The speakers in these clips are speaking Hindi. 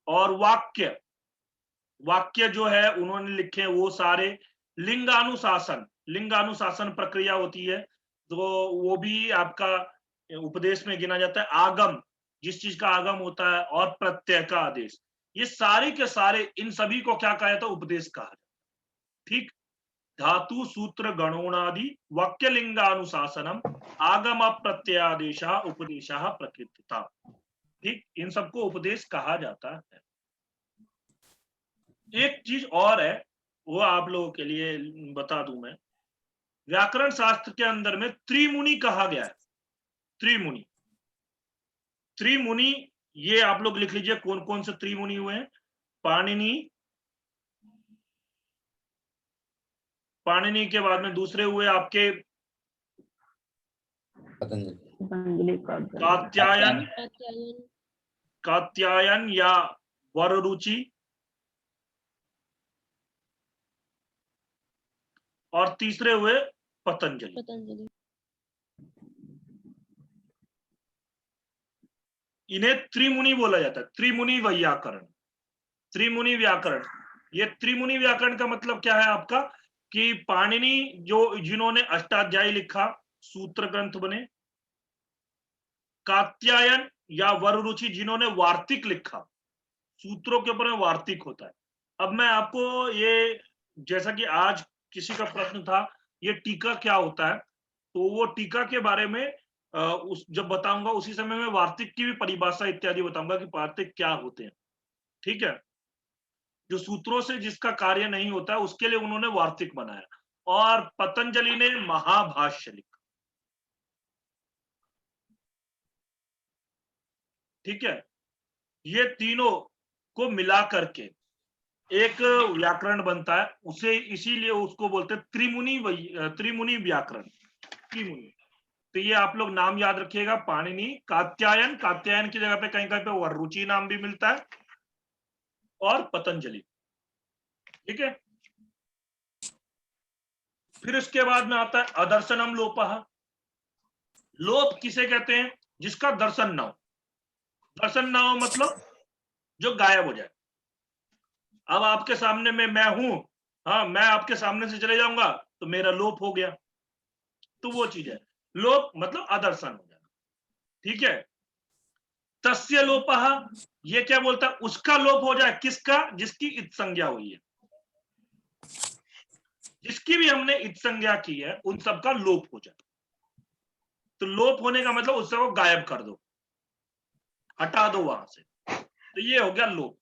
और वाक्य, वाक्य जो है उन्होंने लिखे वो सारे लिंगानुशासन, लिंगानुशासन प्रक्रिया होती है तो वो भी आपका उपदेश में गिना जाता है। आगम, जिस चीज का आगम होता है, और प्रत्यय का आदेश, ये सारे के सारे इन सभी को क्या कहा जाता है? उपदेश कहा जाता है। ठीक, धातु सूत्र गणोनादि वाक्य लिंगानुशासनम आगम प्रत्ययादेश उपदेश प्रकृतिता। ठीक, इन सबको उपदेश कहा जाता है। एक चीज और है, वो आप लोगों के लिए बता दूं मैं, व्याकरण शास्त्र के अंदर में त्रिमुनि कहा गया है। त्रिमुनि, त्रिमुनि ये आप लोग लिख लीजिए कौन कौन से त्रिमुनि हुए हैं। पाणिनि, पाणिनि के बाद में दूसरे हुए आपके कात्यायन, कात्यायन या वररुचि, और तीसरे हुए पतंजलि। इन्हें त्रिमुनि बोला जाता है, त्रिमुनि व्याकरण, त्रिमुनि व्याकरण। ये त्रिमुनि व्याकरण का मतलब क्या है आपका कि पाणिनि जो जिन्होंने अष्टाध्यायी लिखा, सूत्र ग्रंथ बने, कात्यायन या वररुचि जिन्होंने वार्तिक लिखा, सूत्रों के ऊपर वार्तिक होता है। अब मैं आपको ये, जैसा कि आज किसी का प्रश्न था ये टीका क्या होता है, तो वो टीका के बारे में उस जब बताऊंगा उसी समय में वार्तिक की भी परिभाषा इत्यादि बताऊंगा कि वार्तिक क्या होते हैं। ठीक है, जो सूत्रों से जिसका कार्य नहीं होता है उसके लिए उन्होंने वार्तिक बनाया, और पतंजलि ने महाभाष्य लिखा। ठीक है, ये तीनों को मिला करके एक व्याकरण बनता है, उसे इसीलिए उसको बोलते हैं त्रिमुनि, त्रिमुनि व्याकरण, त्रिमुनि। तो ये आप लोग नाम याद रखिएगा, पाणिनि, कात्यायन, कात्यायन की जगह पे कहीं कहीं पे वररुचि नाम भी मिलता है, और पतंजलि। ठीक है, फिर इसके बाद में आता है अदर्शनम लोपः। लोप किसे कहते हैं? जिसका दर्शन ना हो। दर्शन ना हो मतलब जो गायब हो जाए। अब आपके सामने में मैं हूं, हाँ, मैं आपके सामने से चले जाऊंगा तो मेरा लोप हो गया, तो वो चीज है लोप, मतलब अदर्शन हो जाना। ठीक है, तस्य लोपः, ये क्या बोलता है? उसका लोप हो जाए, किसका? जिसकी इत संज्ञा हुई है, जिसकी भी हमने इत संज्ञा की है उन सबका लोप हो जाए। तो लोप होने का मतलब उस सबको गायब कर दो, हटा दो वहां से, तो ये हो गया लोप।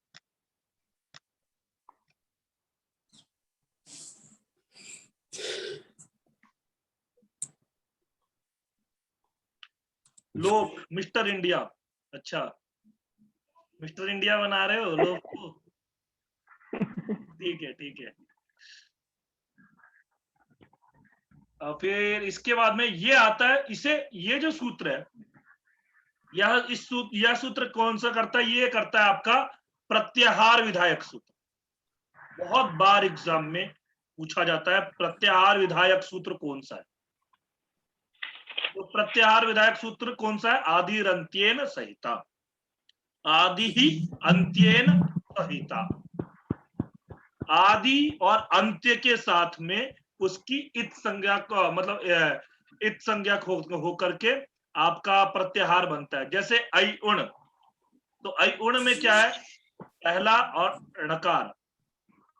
लोप, मिस्टर इंडिया, अच्छा मिस्टर इंडिया बना रहे हो लोप को, ठीक है ठीक है। फिर इसके बाद में ये आता है, इसे, ये जो सूत्र है, यह सूत्र कौन सा करता है? ये करता है आपका प्रत्याहार विधायक सूत्र। बहुत बार एग्जाम में पूछा जाता है प्रत्याहार विधायक सूत्र कौन सा है। तो प्रत्याहार विधायक सूत्र कौन सा है? आदिरंत्येन सहिता, आदि ही अंत्येन सहिता, आदि और अंत्य के साथ में उसकी इत संज्ञा का मतलब इत संज्ञा हो करके आपका प्रत्याहार बनता है। जैसे अयुण, तो अयुण में क्या है? पहला और णकार,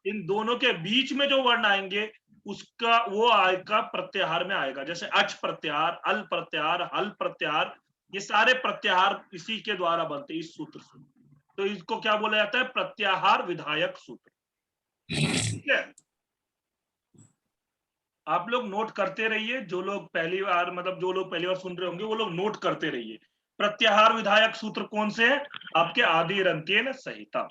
इन दोनों के बीच में जो वर्ण आएंगे उसका वो आएगा प्रत्याहार में आएगा। जैसे अच प्रत्याहार, अल प्रत्याहार, हल प्रत्याहार, ये सारे प्रत्याहार इसी के द्वारा बनते हैं, इस सूत्र से। तो इसको क्या बोला जाता है? प्रत्याहार विधायक सूत्र। ठीक है, आप लोग नोट करते रहिए, जो लोग पहली बार, मतलब जो लोग पहली बार सुन रहे होंगे वो लोग नोट करते रहिए। प्रत्याहार विधायक सूत्र कौन से हैं? आपके आदिरंत्येन सहिता।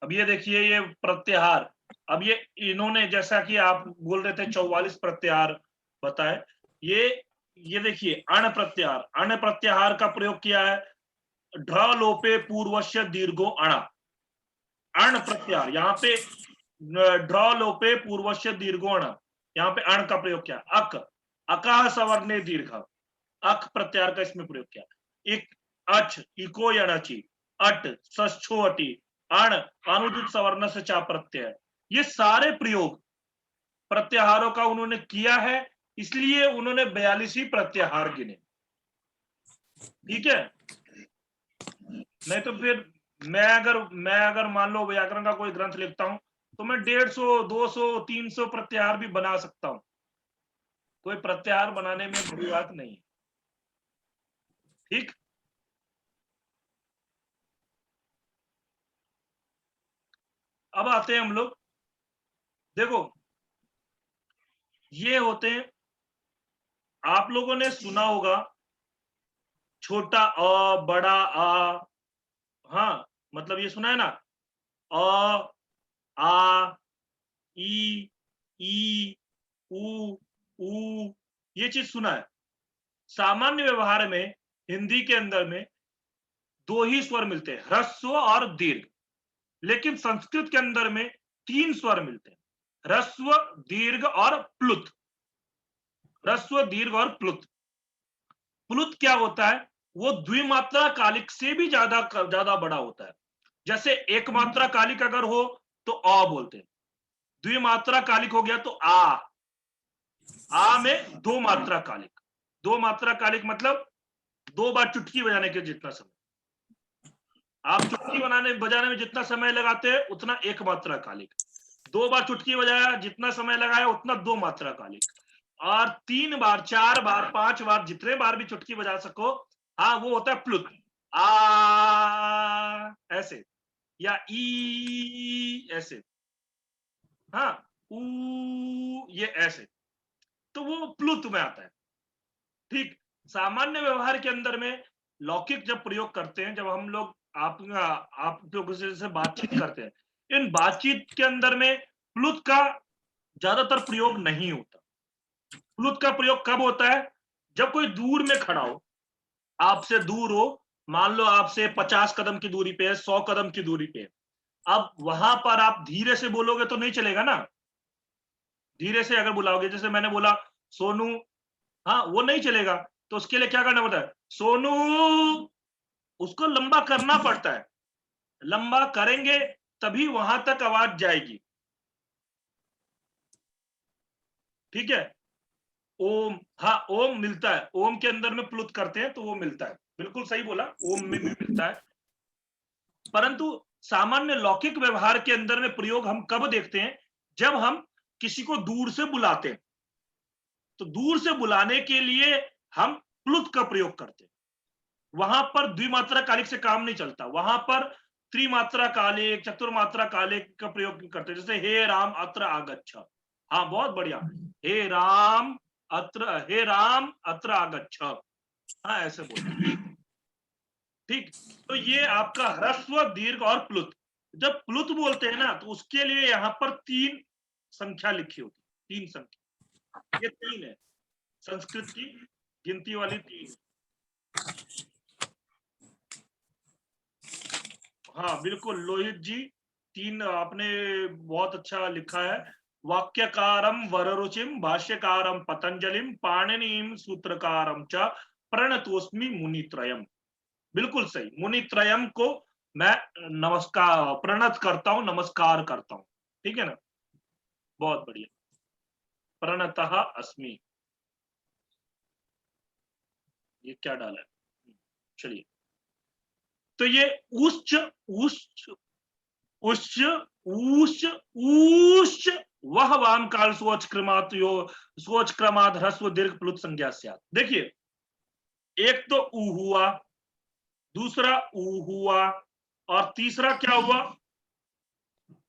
अब ये देखिए, ये प्रत्याहार, अब ये इन्होंने, जैसा कि आप बोल रहे थे 44 प्रत्याहार बताए, ये देखिए अण प्रत्याहार, अण प्रत्याहार का प्रयोग किया है, ढ लोपे पूर्वस्य दीर्घो अण, अण प्रत्याहार, यहाँ पे ढ लोपे पूर्वस्य दीर्घो अण, यहाँ पे अण का प्रयोग किया। अक, अकाह सवर्णे दीर्घ, अख प्रत्याहार का इसमें प्रयोग किया। एक अच इको यणचि, अट सच्छो अटी, अण अनुदित सवर्ण से चा प्रत्यय, ये सारे प्रयोग प्रत्याहारों का उन्होंने किया है, इसलिए उन्होंने 42 ही प्रत्याहार गिने। ठीक है, नहीं तो फिर मैं अगर मान लो व्याकरण का कोई ग्रंथ लिखता हूं तो मैं 150, 200, 300 प्रत्याहार भी बना सकता हूं, कोई प्रत्याहार बनाने में बड़ी बात नहीं है। ठीक, अब आते हैं हम लोग, देखो ये होते हैं, आप लोगों ने सुना होगा छोटा अ बड़ा आ, हाँ मतलब ये सुना है ना, अ आ ई ई उ ऊ, ये चीज सुना है। सामान्य व्यवहार में हिंदी के अंदर में दो ही स्वर मिलते हैं, ह्रस्व और दीर्घ, लेकिन संस्कृत के अंदर में 3 स्वर मिलते हैं, ह्रस्व दीर्घ और प्लुत। ह्रस्व दीर्घ और प्लुत। प्लुत क्या होता है, वो द्विमात्रा कालिक से भी ज्यादा बड़ा होता है। जैसे एक मात्रा कालिक अगर हो तो अ बोलते हैं, द्विमात्रा कालिक हो गया तो आ में 2 मात्रा कालिक, 2 मात्रा कालिक मतलब 2 बार चुटकी बजाने के जितना समय, आप चुटकी बजाने में जितना समय लगाते हैं उतना 1 मात्रा कालिक, 2 बार चुटकी बजाया जितना समय लगाया उतना 2 मात्रा कालिक, और 3 बार 4 बार 5 बार जितने बार भी चुटकी बजा सको, हाँ वो होता है प्लुत। आ ऐसे, या ई ऐसे, हाँ ऊ ये ऐसे, तो वो प्लुत में आता है। ठीक, सामान्य व्यवहार के अंदर में लौकिक जब प्रयोग करते हैं, जब हम लोग आप लोगों से बातचीत करते हैं, इन बातचीत के अंदर में प्लुत का ज्यादातर प्रयोग नहीं होता। प्लुत का प्रयोग कब होता है, जब कोई दूर में खड़ा हो, आपसे दूर हो, मान लो आपसे 50 कदम की दूरी पे है, 100 कदम की दूरी पे है, अब वहां पर आप धीरे से बोलोगे तो नहीं चलेगा ना, धीरे से अगर बुलाओगे, जैसे मैंने बोला सोनू, हाँ वो नहीं चलेगा, तो उसके लिए क्या करना पड़ता है, सोनू, उसको लंबा करना पड़ता है, लंबा करेंगे तभी वहां तक आवाज जाएगी। ठीक है, ओम, हाँ ओम मिलता है, ओम के अंदर में प्लुत करते हैं तो वो मिलता है, बिल्कुल सही बोला, ओम में भी मिलता है। परंतु सामान्य लौकिक व्यवहार के अंदर में प्रयोग हम कब देखते हैं, जब हम किसी को दूर से बुलाते हैं, तो दूर से बुलाने के लिए हम प्लुत का प्रयोग करते हैं, वहां पर द्विमात्रा कालिक से काम नहीं चलता, वहां पर त्रिमात्रा कालिक चतुर्मात्रा कालिक का प्रयोग करते हैं, जैसे हे राम अत्र आगच्छ, हाँ बहुत बढ़िया, हे राम अत्र आगच्छ, हाँ ऐसे बोलते। ठीक, तो ये आपका ह्रस्व दीर्घ और प्लुत, जब प्लुत बोलते हैं ना तो उसके लिए यहां पर 3 संख्या लिखी होती, 3 संख्या, ये 3 है, संस्कृत की गिनती वाली 3। हाँ बिल्कुल लोहित जी, 3 आपने बहुत अच्छा लिखा है, वाक्यकारम वररुचिम भाष्यकारम पतंजलिम पाणिनीम सूत्रकारम च प्रणतोस्मि मुनित्रयम, बिल्कुल सही, मुनित्रयम को मैं नमस्कार प्रणत करता हूं, नमस्कार करता हूं। ठीक है ना, बहुत बढ़िया, प्रणतः अस्मि, ये क्या डाला है, चलिए, तो ये उच्च उच्च उच्च ऊष्च ऊष्च वह वाम काल सोच क्रमात यो सोच क्रमाद ह्रस्व दीर्घ प्लुत संज्ञा से, देखिए एक तो ऊ हुआ, दूसरा ऊ हुआ, और तीसरा क्या हुआ,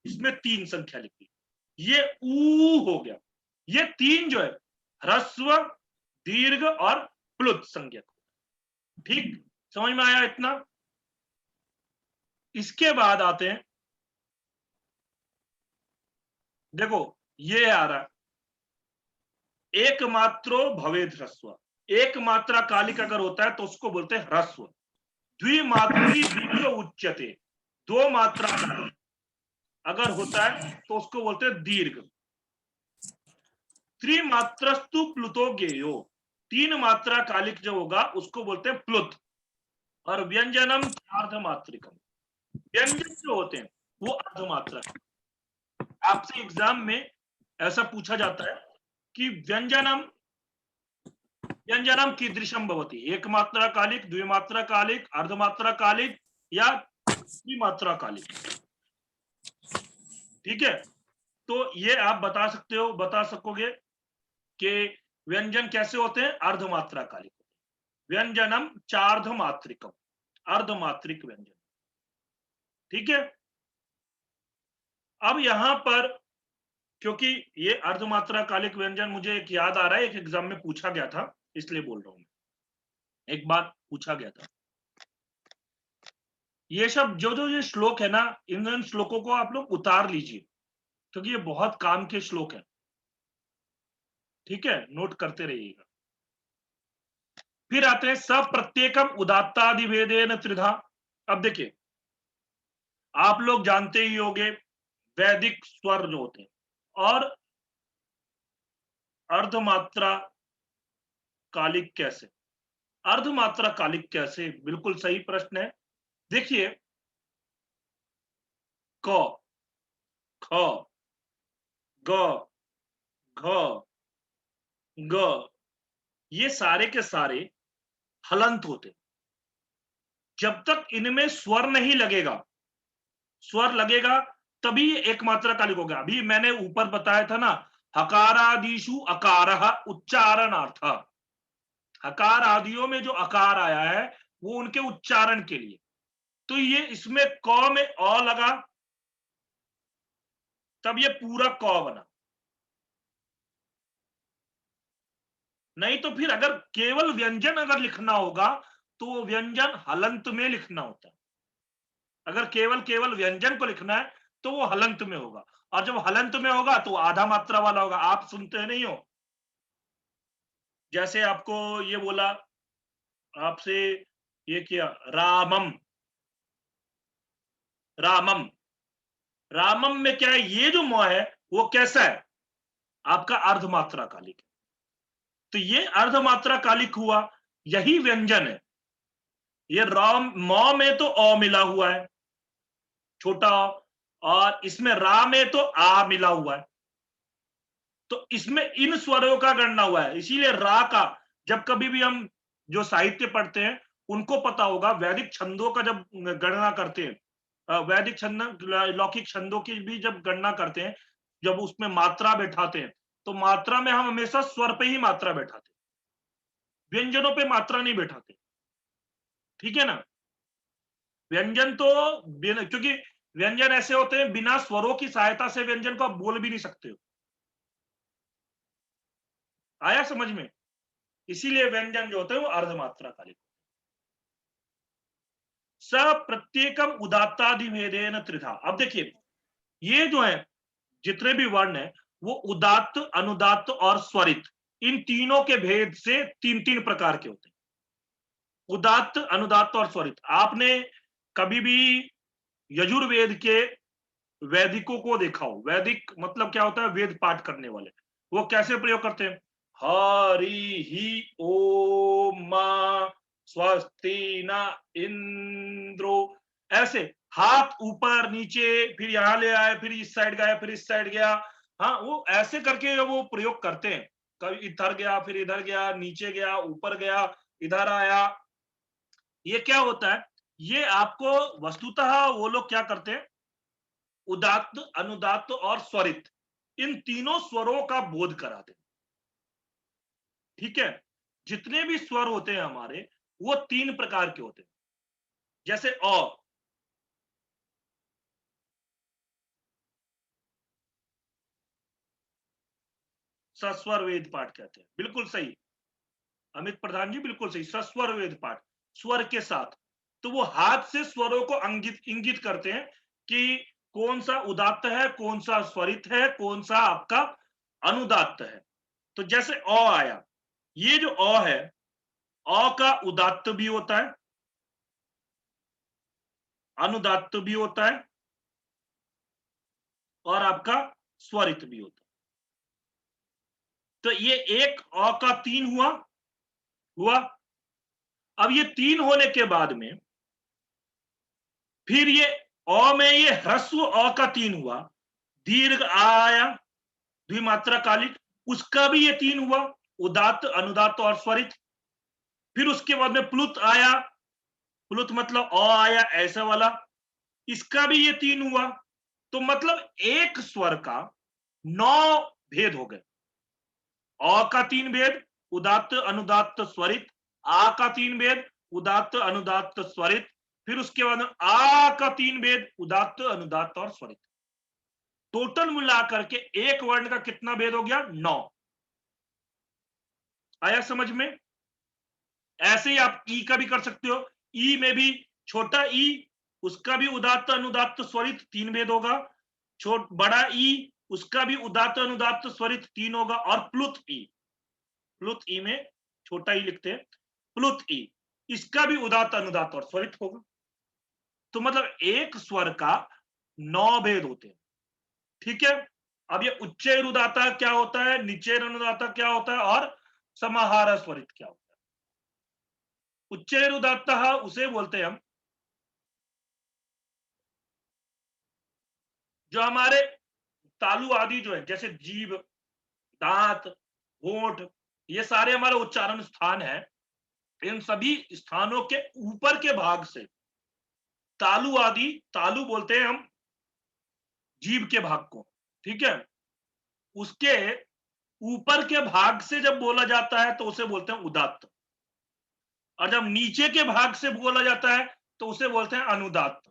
इसमें 3 संख्या लिखी, ये ऊ हो गया, ये 3 जो है ह्रस्व दीर्घ और प्लुत संज्ञक। ठीक, समझ में आया इतना। इसके बाद आते हैं, देखो ये आ रहा है, एक मात्रो भवेद ह्रस्व, एक मात्रा कालिक अगर होता है तो उसको बोलते हैं ह्रस्व, द्विमात्री दीर्घ उच्यते, 2 मात्रा अगर होता है तो उसको बोलते हैं दीर्घ। त्रिमात्रस्तु प्लुतो गेयो, 3 मात्रा कालिक जो होगा उसको बोलते हैं प्लुत। और व्यंजनम अर्धमात्रिकम, व्यंजन जो होते हैं वो अर्धमात्रा। आपसे एग्जाम में ऐसा पूछा जाता है कि व्यंजनम व्यंजनम कीदृशम भवति, एक मात्रा कालिक, द्विमात्रा कालिक, अर्धमात्रा कालिक या त्रिमात्रा कालिक। ठीक है, तो ये आप बता सकोगे कि व्यंजन कैसे होते हैं, अर्धमात्रा कालिक। व्यंजनम चार्धमात्रिकम, अर्धमात्रिक व्यंजन। ठीक है, अब यहां पर क्योंकि ये अर्धमात्रा कालिक व्यंजन मुझे एक याद आ रहा है, एक एग्जाम में पूछा गया था, इसलिए बोल रहा हूं मैं। एक बार पूछा गया था। ये सब जो ये श्लोक है ना, इन श्लोकों को आप लोग उतार लीजिए, क्योंकि ये बहुत काम के श्लोक है। ठीक है, नोट करते रहिएगा। फिर आते हैं सब प्रत्येकम उदात्तादिभेदेन त्रिधा। अब देखिए, आप लोग जानते ही होंगे वैदिक स्वर जो होते हैं और अर्धमात्रा कालिक कैसे, अर्धमात्रा कालिक कैसे, बिल्कुल सही प्रश्न है। देखिए, क, ख, ग, घ, ग, ये सारे के सारे हलंत होते। जब तक इनमें स्वर नहीं लगेगा, स्वर लगेगा तभी एक मात्रा कालिक हो गया। अभी मैंने ऊपर बताया था ना, हकारादिषु अकारः उच्चारणार्थ, हकार आदियों में जो अकार आया है वो उनके उच्चारण के लिए। तो ये इसमें क में अ लगा, तब ये पूरा क बना। नहीं तो फिर अगर केवल व्यंजन अगर लिखना होगा तो व्यंजन हलंत में लिखना होता है। अगर केवल केवल व्यंजन को लिखना है तो वो हलंत में होगा, और जब हलंत में होगा तो आधा मात्रा वाला होगा। आप सुनते नहीं हो, जैसे आपको ये बोला, आपसे ये किया, रामम, रामम, रामम में क्या है, ये जो म है वो कैसा है, आपका अर्धमात्रा कालिक। तो ये अर्धमात्रा कालिक हुआ, यही व्यंजन है। ये राम, म में तो अ मिला हुआ है, छोटा अ, और इसमें रा में तो आ मिला हुआ है। तो इसमें इन स्वरों का गणना हुआ है। इसीलिए रा का, जब कभी भी हम जो साहित्य पढ़ते हैं उनको पता होगा, वैदिक छंदों का जब गणना करते हैं, वैदिक छंद, लौकिक छंदों की भी जब गणना करते हैं, जब उसमें मात्रा बैठाते हैं, तो मात्रा में हम हमेशा स्वर पे ही मात्रा बैठाते हैं, व्यंजनों पे मात्रा नहीं बैठाते। ठीक है ना, व्यंजन तो क्योंकि व्यंजन ऐसे होते हैं बिना स्वरों की सहायता से व्यंजन को आप बोल भी नहीं सकते हो। आया समझ में? इसीलिए व्यंजन जो होते हैं वो अर्धमात्रा कालिक। स प्रत्येकम उदात्तादिभेदेन त्रिधा। अब देखिए, ये जो है जितने भी वर्ण है वो उदात्त, अनुदात्त और स्वरित, इन तीनों के भेद से तीन तीन प्रकार के होते हैं, उदात्त, अनुदात्त और स्वरित। आपने कभी भी यजुर्वेद के वैदिकों को देखा हो, वैदिक मतलब क्या होता है, वेद पाठ करने वाले, वो कैसे प्रयोग करते हैं, हरि ही ओम मा स्वस्ति न इंद्रो, ऐसे हाथ ऊपर नीचे, फिर यहां ले आए, फिर इस साइड गया, फिर इस साइड गया। हाँ, वो ऐसे करके वो प्रयोग करते हैं, कभी इधर गया, फिर इधर गया, नीचे गया, ऊपर गया, इधर आया। ये क्या होता है, ये आपको वस्तुतः वो लोग क्या करते हैं, उदात्त, अनुदात्त और स्वरित, इन तीनों स्वरों का बोध कराते हैं। ठीक है, जितने भी स्वर होते हैं हमारे वो तीन प्रकार के होते हैं। जैसे अ, सस्वर वेद पाठ कहते हैं, बिल्कुल सही अमित प्रधान जी, बिल्कुल सही, सस्वर वेद पाठ, स्वर के साथ। तो वो हाथ से स्वरों को इंगित करते हैं कि कौन सा उदात्त है, कौन सा स्वरित है, कौन सा आपका अनुदात्त है। तो जैसे अ आया, ये जो अ है, अ का उदात्त भी होता है, अनुदात्त भी होता है और आपका स्वरित भी होता है। तो ये एक अ का 3 हुआ। अब ये 3 होने के बाद में फिर ये अ में ये ह्रस्व अ का 3 हुआ, दीर्घ आ आया, द्विमात्रा कालिक, उसका भी ये 3 हुआ, उदात्त, अनुदात्त और स्वरित। फिर उसके बाद में प्लुत आया, प्लुत मतलब अ आया ऐसा वाला, इसका भी ये 3 हुआ। तो मतलब एक स्वर का 9 भेद हो गए। अ का 3 भेद, उदात्त, अनुदात्त, स्वरित। आ का 3 भेद, उदात्त, अनुदात्त, स्वरित। फिर उसके बाद आ का 3 भेद, उदात्त, अनुदात्त और स्वरित। टोटल मिलाकर के एक वर्ण का कितना भेद हो गया? 9। आया समझ में? ऐसे ही आप ई का भी कर सकते हो। ई में भी छोटा ई, उसका भी उदात्त, अनुदात्त, स्वरित 3 भेद होगा। बड़ा ई, उसका भी उदात्त, अनुदात्त, स्वरित 3 होगा। और प्लुत ई, प्लुत ई में छोटा ई लिखते हैं, प्लुत ई, इसका भी उदात्त, अनुदात्त और स्वरित होगा। तो मतलब एक स्वर का 9 भेद होते हैं। ठीक है। अब ये उच्चैर उदात्त क्या होता है, निचैर अनुदात्त क्या होता है, और समाहार स्वरित क्या होता है? उच्चैर उदात्त उसे बोलते हैं हम जो हमारे तालु आदि जो है, जैसे जीभ, दांत, होंठ, ये सारे हमारे उच्चारण स्थान है। इन सभी स्थानों के ऊपर के भाग से तालु आदि, तालु बोलते हैं हम जीभ के भाग को, ठीक है। उसके ऊपर के भाग से जब बोला जाता है तो उसे बोलते हैं उदात्त, और जब नीचे के भाग से बोला जाता है तो उसे बोलते हैं अनुदात्त।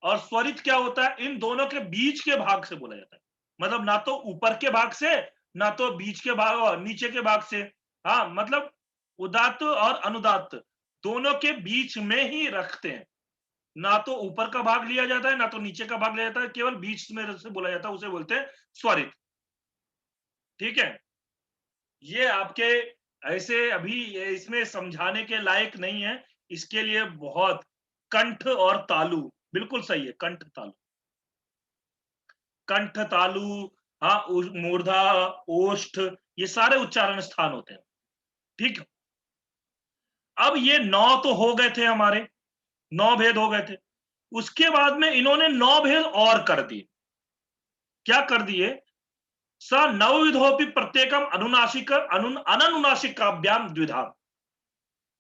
और स्वरित क्या होता है? इन दोनों के बीच के भाग से बोला जाता है, मतलब ना तो ऊपर के भाग से, ना तो बीच के भाग और नीचे के भाग से। हाँ, मतलब उदात्त और अनुदात्त दोनों के बीच में ही रखते हैं। ना तो ऊपर का भाग लिया जाता है, ना तो नीचे का भाग लिया जाता है, केवल बीच में से बोला जाता है, उसे बोलते हैं स्वरित। ठीक है। ये आपके ऐसे अभी ये इसमें समझाने के लायक नहीं है। इसके लिए बहुत कंठ और तालु, बिल्कुल सही है, कंठ तालु, कंठ तालु, हाँ, मूर्धा, ओष्ठ, ये सारे उच्चारण स्थान होते हैं। ठीक। अब ये 9 तो हो गए थे हमारे, 9 भेद हो गए थे। उसके बाद में इन्होंने 9 भेद और कर दिए। क्या कर दिए? स नवविधोपि प्रत्येकम अनुनासिक अननुनासिकाभ्याम द्विधा,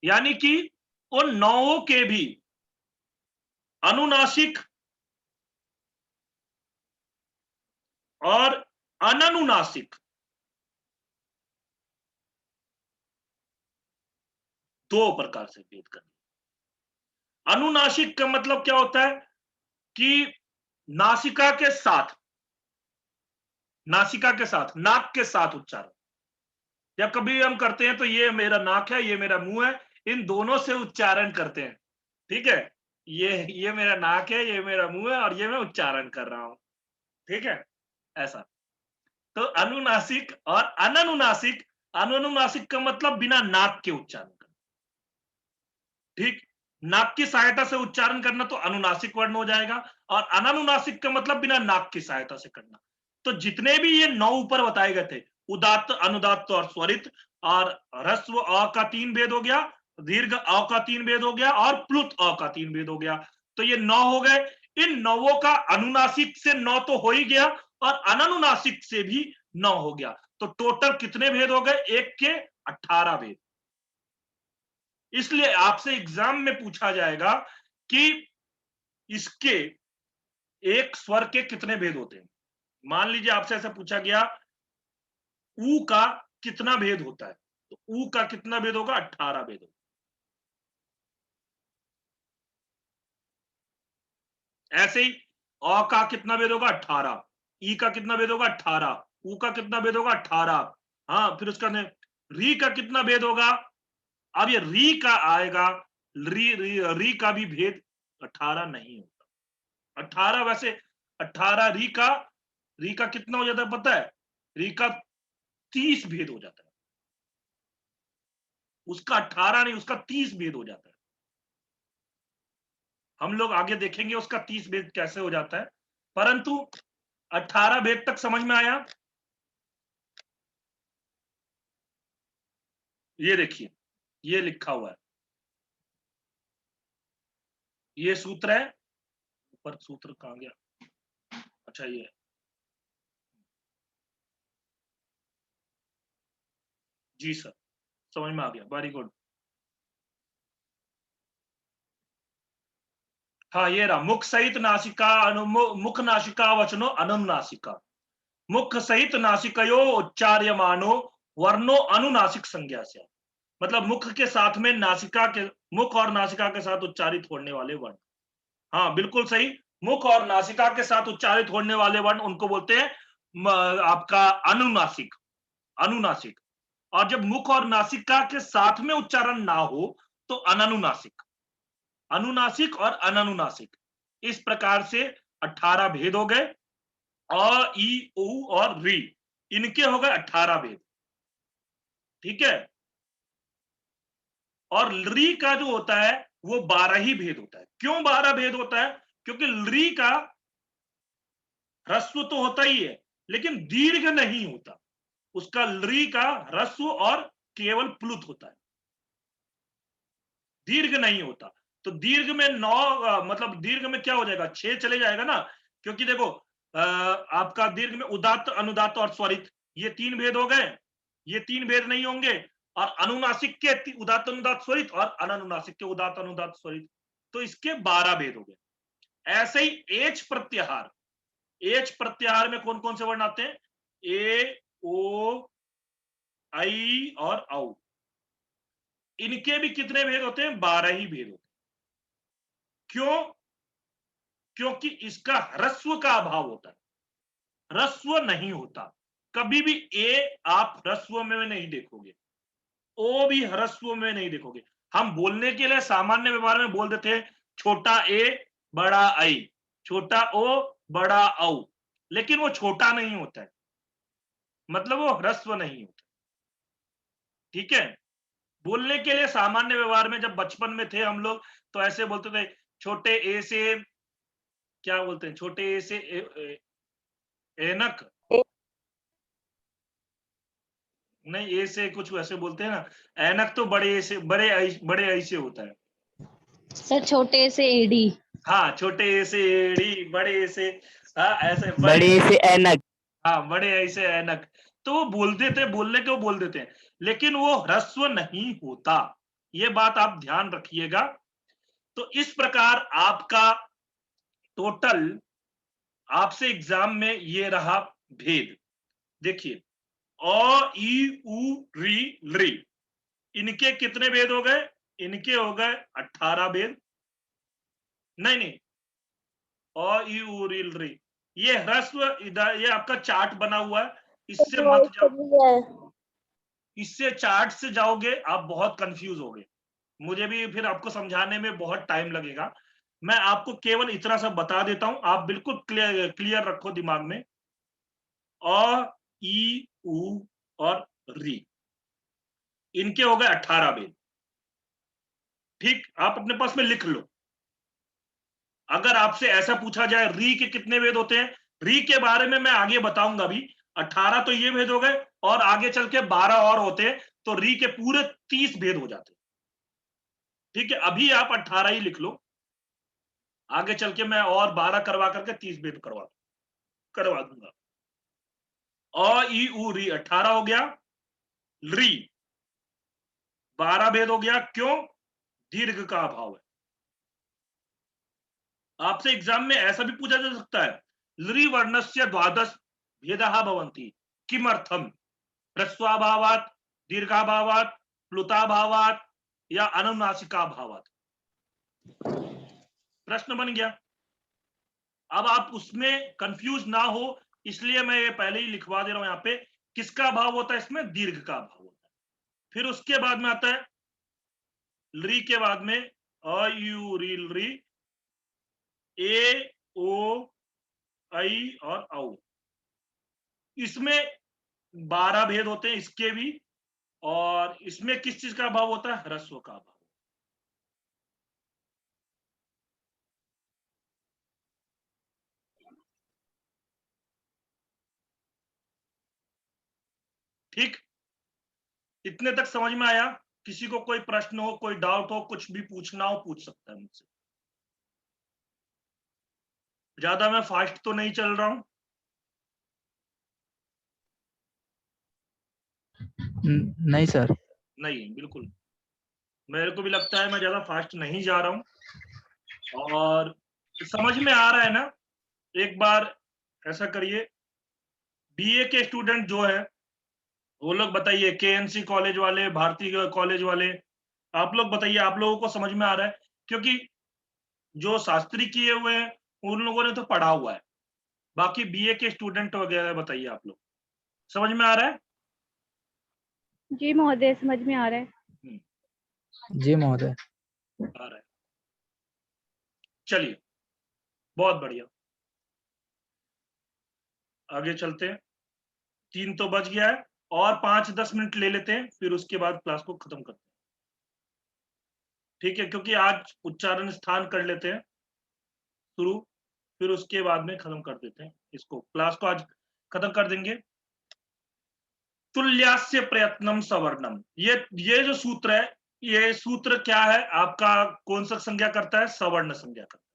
यानी कि उन 9 के भी अनुनासिक और अननुनासिक दो प्रकार से भेद कर दिया। अनुनासिक का मतलब क्या होता है कि नासिका के साथ, नासिका के साथ, नाक के साथ उच्चारण। जब कभी हम करते हैं तो ये मेरा नाक है, ये मेरा मुंह है, इन दोनों से उच्चारण करते हैं। ठीक है। ये मेरा नाक है, ये मेरा मुंह है, और ये मैं उच्चारण कर रहा हूं। ठीक है। ऐसा। तो अनुनासिक और अननुनासिक, अननुनासिक का मतलब बिना नाक के उच्चारण करना। ठीक। नाक की सहायता से उच्चारण करना तो अनुनासिक वर्ण हो जाएगा, और अननुनासिक का मतलब बिना नाक की सहायता से करना। तो जितने भी ये 9 ऊपर बताए गए थे, उदात्त, अनुदात्त और स्वरित, और ह्रस्व अ का 3 भेद हो गया, दीर्घ अ का 3 भेद हो गया, और प्लुत अ का 3 भेद हो गया। तो ये 9 हो गए। इन 9 का अनुनासिक से 9 तो हो ही गया, और अननुनासिक से भी 9 हो गया। तो टोटल कितने भेद हो गए? एक के 18 भेद। इसलिए आपसे एग्जाम में पूछा जाएगा कि इसके एक स्वर के कितने भेद होते हैं। मान लीजिए आपसे ऐसा पूछा गया, ऊ का कितना भेद होता है, तो ऊ का कितना भेद होगा? 18 भेद होगा। ऐसे ही अ का कितना भेद होगा? 18। ई का कितना भेद होगा? 18। ऊ का कितना भेद होगा? 18। हाँ, फिर उसका री का कितना भेद होगा? अब ये री का आएगा, री का भी भेद 18 नहीं होता। 18 वैसे 18 री का कितना हो जाता है पता है? री का 30 भेद हो जाता है। उसका 18 नहीं, उसका 30 भेद हो जाता है। हम लोग आगे देखेंगे उसका 30 भेद कैसे हो जाता है। परंतु 18 भेद तक समझ में आया? ये देखिए, ये लिखा हुआ है, ये सूत्र है। ऊपर सूत्र कहाँ गया? अच्छा ये है। जी सर, समझ में आ गया, वेरी गुड। हाँ ये रहा, मुख सहित नासिका मुख नासिका वचनो अनुनासिका, मुख सहित नासिकयो उच्चार्यमानो वर्णो अनुनासिक संज्ञा से। मतलब मुख के साथ में नासिका के, मुख और नासिका के साथ उच्चारित होने वाले वर्ण। हाँ बिल्कुल सही, मुख और नासिका के साथ उच्चारित होने वाले वर्ण उनको बोलते हैं आपका अनुनासिक, अनुनासिक। और जब मुख और नासिका के साथ में उच्चारण ना हो तो अननुनासिक, अनुनासिक और अननुनासिक। इस प्रकार से 18 भेद हो गए। अ, ई, उ और री, इनके हो गए 18 भेद। ठीक है। और री का जो होता है वो 12 ही भेद होता है। क्यों 12 भेद होता है? क्योंकि री का ह्रस्व तो होता ही है लेकिन दीर्घ नहीं होता। उसका री का ह्रस्व और केवल प्लुत होता है, दीर्घ नहीं होता। तो दीर्घ में 9 मतलब दीर्घ में क्या हो जाएगा, 6 चले जाएगा ना। क्योंकि देखो आपका दीर्घ में उदात्त, अनुदात्त और स्वरित, ये 3 भेद हो गए। ये 3 भेद नहीं होंगे। और अनुनासिक के उदात्त, अनुदात्त, स्वरित, और अननुनासिक के उदात्त, अनुदात्त, स्वरित, तो इसके 12 भेद हो गए। ऐसे ही एच प्रत्याहार, एच प्रत्याहार में कौन कौन से वर्ण आते हैं? ए, ओ, आई और औ। इनके भी कितने भेद होते हैं? 12 ही भेद होते हैं। क्यों? क्योंकि इसका ह्रस्व का अभाव होता है, ह्रस्व नहीं होता। कभी भी ए आप ह्रस्व में नहीं देखोगे, ओ भी ह्रस्व में नहीं देखोगे। हम बोलने के लिए सामान्य व्यवहार में बोल देते हैं छोटा ए बड़ा आई, छोटा ओ बड़ा औ, लेकिन वो छोटा नहीं होता है, मतलब वो ह्रस्व नहीं होता। ठीक है। बोलने के लिए सामान्य व्यवहार में जब बचपन में थे हम लोग तो ऐसे बोलते थे, छोटे ए से क्या बोलते हैं, छोटे ए से एनक, नहीं ए से कुछ वैसे बोलते हैं ना, ऐनक तो बड़े से, बड़े ऐसे होता है। सर छोटे से एडी। हाँ छोटे ए से एड़ी, बड़े ए से, हाँ ऐसे बड़े, बड़े से ऐनक। हाँ बड़े ऐसे ऐनक। तो वो बोलते थे, बोलने के वो बोल देते हैं, लेकिन वो ह्रस्व नहीं होता। ये बात आप ध्यान रखिएगा। तो इस प्रकार आपका टोटल आपसे एग्जाम में ये रहा भेद। देखिए, अ, ई, उ, री, ली, इनके कितने भेद हो गए? इनके हो गए 18 भेद। नहीं नहीं, अ, ई, उ, री, ली, ये ह्रस्व, इधर ये आपका चार्ट बना हुआ है, इससे मत जाओ। इससे चार्ट से जाओगे आप बहुत कंफ्यूज होगे, मुझे भी फिर आपको समझाने में बहुत टाइम लगेगा। मैं आपको केवल इतना सा बता देता हूं, आप बिल्कुल क्लियर रखो दिमाग में। अ, ई, उ और री, इनके हो गए 18 भेद। ठीक, आप अपने पास में लिख लो। अगर आपसे ऐसा पूछा जाए री के कितने भेद होते हैं, री के बारे में मैं आगे बताऊंगा अभी। 18 तो ये भेद हो गए, और आगे चल के 12 और होते हैं, तो री के पूरे 30 भेद हो जाते हैं। ठीक है, अभी आप 18 ही लिख लो, आगे चल के मैं और 12 करवा करके 30 भेद करवा दूंगा। अ, ई, उ, री 18 हो गया, री 12 भेद हो गया। क्यों? दीर्घ का अभाव है। आपसे एग्जाम में ऐसा भी पूछा जा सकता है, लृ वर्णस्य द्वादश भेदः भवन्ति किमर्थम, ह्रस्वाभावात्, दीर्घाभावात्, प्लुताभावात् या अनुनासिकाभावात्। प्रश्न बन गया। अब आप उसमें कंफ्यूज ना हो, इसलिए मैं ये पहले ही लिखवा दे रहा हूं यहाँ पे, किसका अभाव होता है इसमें? दीर्घ का अभाव होता है। फिर उसके बाद में आता है लृ के बाद में अ, यू, री, लृ, ए, ओ, आई और औ। इसमें 12 भेद होते हैं इसके भी। और इसमें किस चीज का अभाव होता है? ह्रस्व का अभाव। ठीक, इतने तक समझ में आया? किसी को कोई प्रश्न हो, कोई डाउट हो, कुछ भी पूछना हो, पूछ सकता है मुझसे। ज्यादा मैं फास्ट तो नहीं चल रहा हूं? नहीं सर। नहीं, बिल्कुल। मेरे को भी लगता है मैं ज्यादा फास्ट नहीं जा रहा हूं। और समझ में आ रहा है ना? एक बार ऐसा करिए, बीए के स्टूडेंट जो है वो लोग बताइए, केएनसी कॉलेज वाले, भारतीय कॉलेज वाले, आप लोग बताइए, आप लोगों को समझ में आ रहा है? क्योंकि जो शास्त्री किए हुए हैं उन लोगों ने तो पढ़ा हुआ है, बाकी बीए के स्टूडेंट वगैरह बताइए, आप लोग समझ में आ रहा है? जी महोदय, समझ में आ रहा है। जी महोदय। आ रहा है। चलिए, बहुत बढ़िया, आगे चलते हैं। 3 तो बज गया है, और 5-10 मिनट ले लेते हैं, फिर उसके बाद क्लास को खत्म करते हैं। ठीक है, क्योंकि आज उच्चारण स्थान कर लेते हैं शुरू, फिर उसके बाद में खत्म कर देते हैं इसको, क्लास को आज खत्म कर देंगे। तुल्यास्य प्रयत्नम सवर्णम, ये जो सूत्र है, ये सूत्र क्या है आपका? कौन सा संज्ञा करता है? सवर्ण संज्ञा करता है।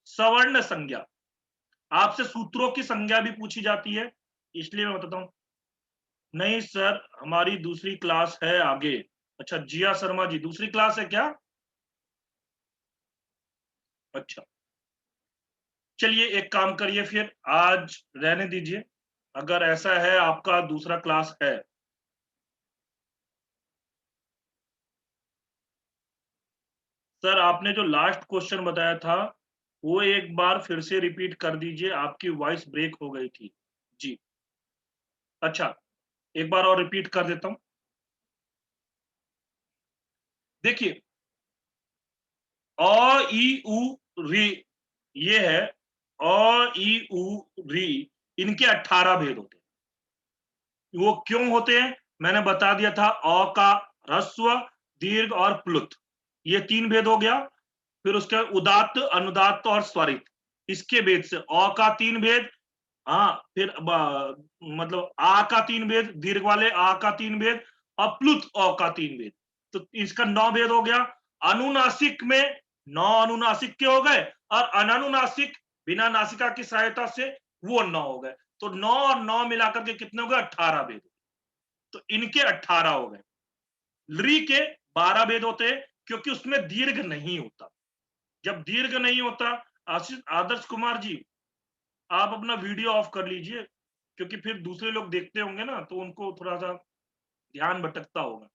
सवर्ण संज्ञा, आपसे सूत्रों की संज्ञा भी पूछी जाती है, इसलिए मैं बताता हूं। नहीं सर, हमारी दूसरी क्लास है आगे। अच्छा, जिया शर्मा जी, दूसरी क्लास है क्या? अच्छा, चलिए एक काम करिए, फिर आज रहने दीजिए, अगर ऐसा है आपका दूसरा क्लास है। सर, आपने जो लास्ट क्वेश्चन बताया था वो एक बार फिर से रिपीट कर दीजिए, आपकी वॉइस ब्रेक हो गई थी जी। अच्छा, एक बार और रिपीट कर देता हूं। देखिए, अ ई उ री, ये है अ ई उ री, इनके 18 भेद होते हैं। वो क्यों होते हैं मैंने बता दिया था। अ का ह्रस्व, दीर्घ और प्लुत, ये 3 भेद हो गया। फिर उसके उदात्त, अनुदात्त और स्वरित, इसके भेद से अ का 3 भेद। हाँ, फिर मतलब आ का 3 भेद, दीर्घ वाले आ का 3 भेद, और प्लुत अ का 3 भेद, तो इसका 9 भेद हो गया। अनुनासिक में 9 अनुनासिक के हो गए, और अनानुनासिक बिना नासिका की सहायता से वो 9 हो गए। तो 9 और 9 मिलाकर के कितने हो गए? 18 भेद। तो इनके 18 हो गए। लृ के 12 भेद होते हैं, क्योंकि उसमें दीर्घ नहीं होता। जब दीर्घ नहीं होता, आदर्श कुमार जी, आप अपना वीडियो ऑफ कर लीजिए, क्योंकि फिर दूसरे लोग देखते होंगे ना, तो उनको थोड़ा सा ध्यान भटकता होगा।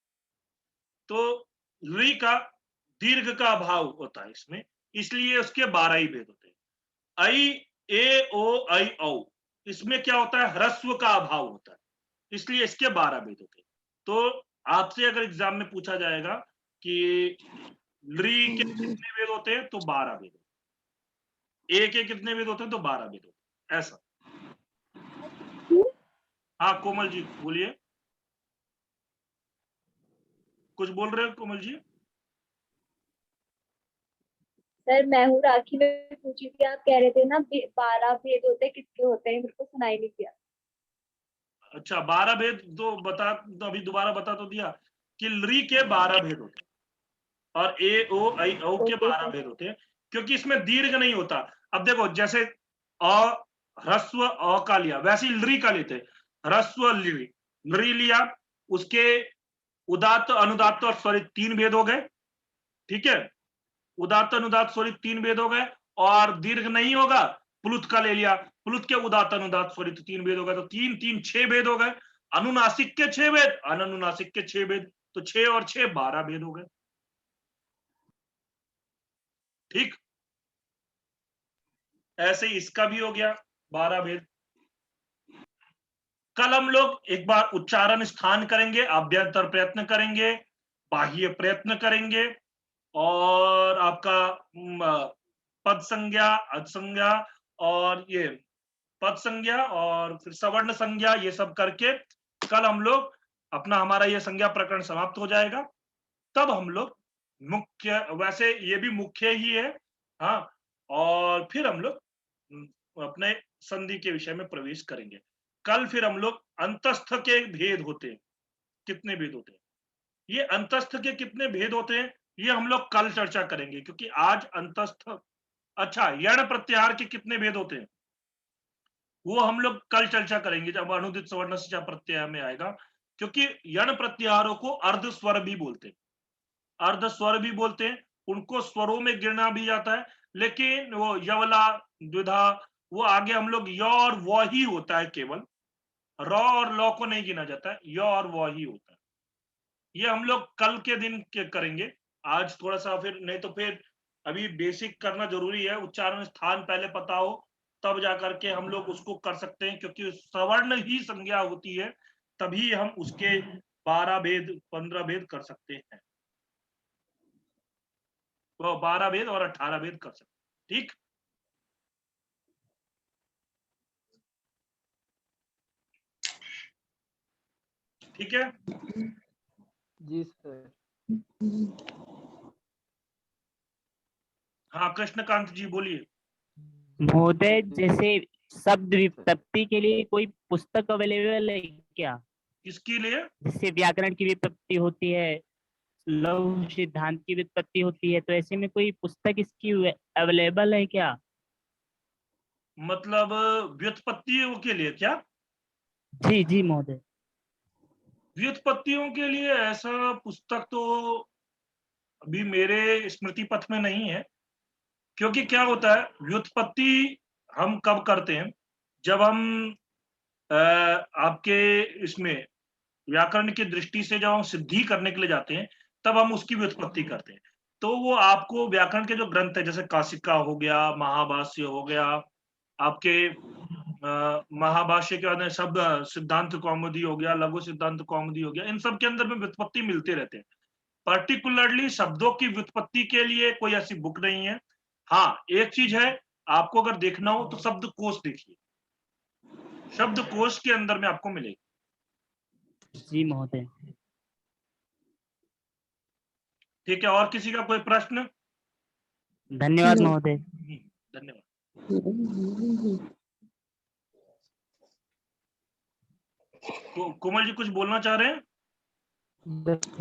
तो लृ का दीर्घ का अभाव होता है इसमें, इसलिए उसके 12 ही भेद होते हैं। ऐ, ए, ओ, ऐ, औ, इसमें क्या होता है? ह्रस्व का अभाव होता है, इसलिए इसके 12 भेद होते हैं। तो आपसे अगर एग्जाम में पूछा जाएगा कि लृ के कितने भेद होते हैं, तो 12 भेद होते हैं। ए के कितने भेद होते हैं, तो 12 भेद होते हैं, ऐसा। हाँ कोमल जी, बोलिए, कुछ बोल रहे हो कोमल जी? सर मैं हूँ राखी, में पूछी थी, आप कह रहे थे ना 12 भेद होते हैं, किसके होते हैं? मेरे को सुनाई नहीं दिया। अच्छा, 12 भेद तो बता, तो अभी दोबारा बता तो दिया कि लृ के 12 भेद होते हैं, और ए, ओ, ऐ, औ के ओके 12 सर। भेद होते हैं, क्योंकि इसमें दीर्घ नहीं होता। अब देखो, जैसे अ ह्रस्व अ का लिया, वैसे ही लृ का लेते हैं। ह्रस्व लृ, लृ लिया, उसके उदात्त, अनुदात्त और स्वरित 3 भेद हो गए। ठीक है, उदात्त, अनुदात्त, स्वरित 3 भेद हो गए। और दीर्घ नहीं होगा, प्लुत का ले लिया, प्लुत के उदात्त, अनुदात्त, स्वरित 3 भेद हो गए, तो 3 3 6 भेद हो गए। अनुनासिक के 6 भेद, अननुनासिक के 6 भेद, तो 6 और 6 12 भेद हो गए। ठीक, ऐसे ही इसका भी हो गया 12 भेद। कल हम लोग एक बार उच्चारण स्थान करेंगे, अभ्यंतर प्रयत्न करेंगे, बाह्य प्रयत्न करेंगे, और आपका पद संज्ञा, अज संज्ञा, और ये पद संज्ञा, और फिर सवर्ण संज्ञा, ये सब करके कल हम लोग अपना, हमारा ये संज्ञा प्रकरण समाप्त हो जाएगा। तब हम लोग मुख्य, वैसे ये भी मुख्य ही है, हाँ, और फिर हम लोग अपने संधि के विषय में प्रवेश करेंगे। कल फिर हम लोग अंतस्थ के भेद होते हैं, कितने भेद होते हैं, ये अंतस्थ के कितने भेद होते हैं, ये हम लोग कल चर्चा करेंगे, क्योंकि आज अंतस्थ, अच्छा यण प्रत्याहार के कितने भेद होते हैं वो हम लोग कल चर्चा करेंगे जब अनुदित सवर्ण से प्रत्यय में आएगा, क्योंकि यण प्रत्याहारों को अर्ध स्वर भी बोलते हैं, अर्ध स्वर भी बोलते हैं, उनको स्वरों में गिना भी जाता है, लेकिन वो यवला द्विधा वो आगे हम लोग य और व ही होता है, केवल र और ल को नहीं गिना जाता है, य और व ही होता है। ये हम लोग कल के दिन करेंगे, आज थोड़ा सा फिर नहीं तो फिर अभी बेसिक करना जरूरी है, उच्चारण स्थान पहले पता हो तब जाकर के हम लोग उसको कर सकते हैं, क्योंकि सवर्ण ही संज्ञा होती है, तभी हम उसके 12 भेद 15 भेद कर सकते हैं, वो 12 भेद और 18 भेद कर सकते हैं। ठीक, ठीक है। जी सर। हाँ कृष्णकांत जी बोलिए। महोदय, जैसे शब्द व्युत्पत्ति के लिए कोई पुस्तक अवेलेबल है क्या? किसके लिए? जिससे व्याकरण की व्युत्पत्ति होती है, लघु सिद्धांत की व्युत्पत्ति होती है, तो ऐसे में कोई पुस्तक इसकी अवेलेबल है क्या? मतलब व्युत्पत्तियों के लिए क्या? जी जी महोदय। व्युत्पत्तियों के लिए ऐसा पुस्तक तो अभी मेरे स्मृति पथ में नहीं है, क्योंकि क्या होता है व्युत्पत्ति हम कब करते हैं, जब हम आपके इसमें व्याकरण की दृष्टि से जब हम सिद्धि करने के लिए जाते हैं तब हम उसकी व्युत्पत्ति करते हैं। तो वो आपको व्याकरण के जो ग्रंथ है जैसे काशिका हो गया, महाभाष्य हो गया, आपके महाभाष्य के बाद शब्द सिद्धांत कौमुदी हो गया, लघु सिद्धांत कौमुदी हो गया, इन सब के अंदर में व्युत्पत्ति मिलते रहते हैं। पर्टिकुलरली शब्दों की व्युत्पत्ति के लिए कोई ऐसी बुक नहीं है। हाँ एक चीज है, आपको अगर देखना हो तो शब्दकोश देखिए, शब्दकोश के अंदर में आपको मिलेगा। जी महोदय। ठीक है, और किसी का कोई प्रश्न? धन्यवाद महोदय। धन्यवाद। कोमल जी कुछ बोलना चाह रहे हैं?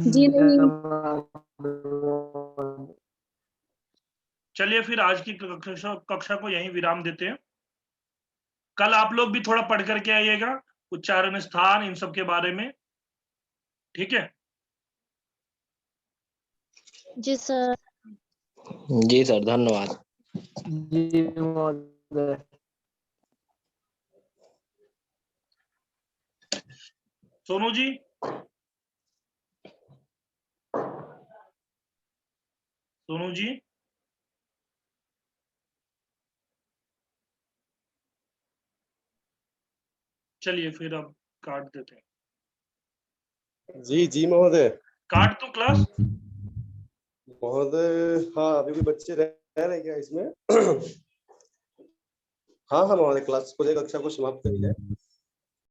जी नहीं। चलिए फिर आज की कक्षा को यहीं विराम देते हैं। कल आप लोग भी थोड़ा पढ़ करके आइएगा उच्चारण स्थान इन सब के बारे में, ठीक है? जी सर। जी सर, धन्यवाद। जी महोदय। सोनू जी, सोनू जी, चलिए फिर अब काट देते हैं। जी जी महोदय। काट दो क्लास? महोदय हाँ, अभी भी बच्चे रह रहे क्या इसमें? हाँ हाँ महोदय, क्लास को कक्षा को समाप्त करी जाए।